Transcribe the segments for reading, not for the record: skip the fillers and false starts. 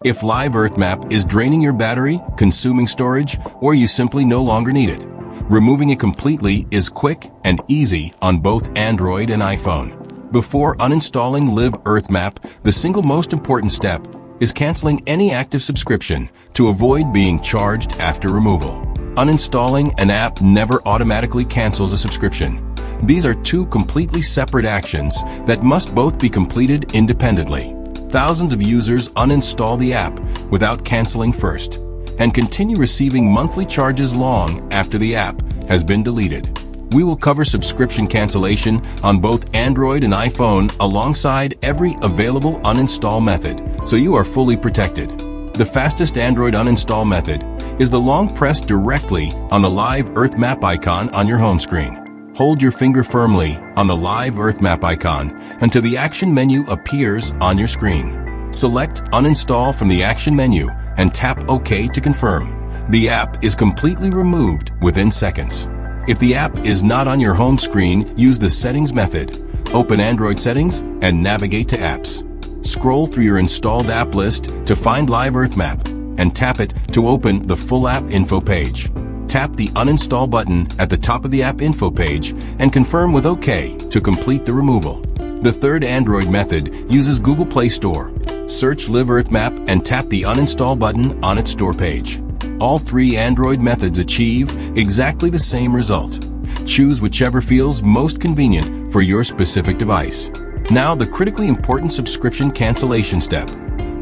If Live Earth Map is draining your battery, consuming storage, or you simply no longer need it, removing it completely is quick and easy on both Android and iPhone. Before uninstalling Live Earth Map, the single most important step is canceling any active subscription to avoid being charged after removal. Uninstalling an app never automatically cancels a subscription. These are two completely separate actions that must both be completed independently. Thousands of users uninstall the app without canceling first and continue receiving monthly charges long after the app has been deleted. We will cover subscription cancellation on both Android and iPhone alongside every available uninstall method, so you are fully protected. The fastest Android uninstall method is the long press directly on the Live Earth Map icon on your home screen. Hold your finger firmly on the Live Earth Map icon until the action menu appears on your screen. Select Uninstall from the action menu and tap OK to confirm. The app is completely removed within seconds. If the app is not on your home screen, use the Settings method. Open Android Settings and navigate to Apps. Scroll through your installed app list to find Live Earth Map and tap it to open the full app info page. Tap the Uninstall button at the top of the app info page and confirm with OK to complete the removal. The third Android method uses Google Play Store. Search Live Earth Map and tap the Uninstall button on its store page. All three Android methods achieve exactly the same result. Choose whichever feels most convenient for your specific device. Now, the critically important subscription cancellation step.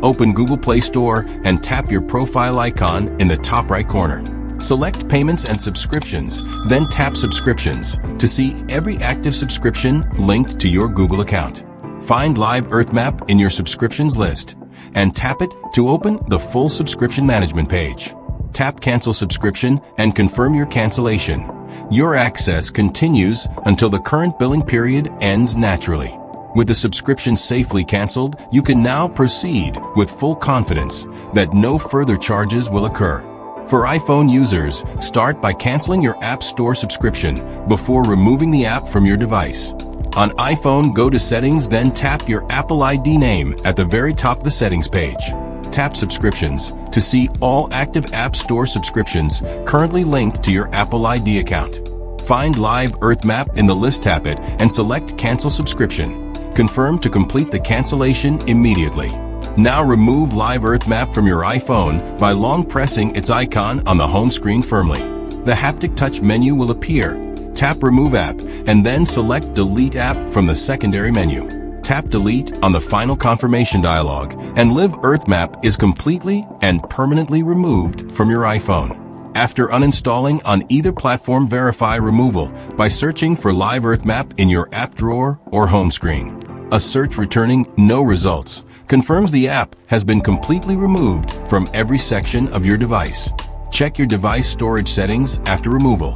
Open Google Play Store and tap your profile icon in the top right corner. Select Payments and Subscriptions, then tap Subscriptions to see every active subscription linked to your Google account. Find Live Earth Map in your subscriptions list and tap it to open the full subscription management page. Tap Cancel Subscription and confirm your cancellation. Your access continues until the current billing period ends naturally. With the subscription safely canceled, you can now proceed with full confidence that no further charges will occur. For iPhone users, start by canceling your App Store subscription before removing the app from your device. On iPhone, go to Settings, then tap your Apple ID name at the very top of the Settings page. Tap Subscriptions to see all active App Store subscriptions currently linked to your Apple ID account. Find Live Earth Map in the list, tap it, and select Cancel Subscription. Confirm to complete the cancellation immediately. Now remove Live Earth Map from your iPhone by long pressing its icon on the home screen firmly. The haptic touch menu will appear. Tap Remove App and then select Delete App from the secondary menu. Tap Delete on the final confirmation dialog and Live Earth Map is completely and permanently removed from your iPhone. After uninstalling on either platform, verify removal by searching for Live Earth Map in your app drawer or home screen. A search returning no results confirms the app has been completely removed from every section of your device. Check your device storage settings after removal.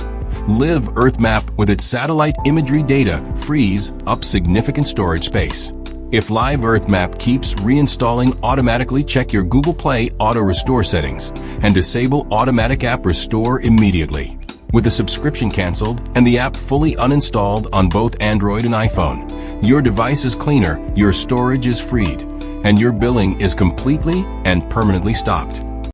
Live Earth Map with its satellite imagery data frees up significant storage space. If Live Earth Map keeps reinstalling automatically, check your Google Play Auto Restore settings and disable Automatic App Restore immediately. With the subscription canceled and the app fully uninstalled on both Android and iPhone, your device is cleaner, your storage is freed, and your billing is completely and permanently stopped.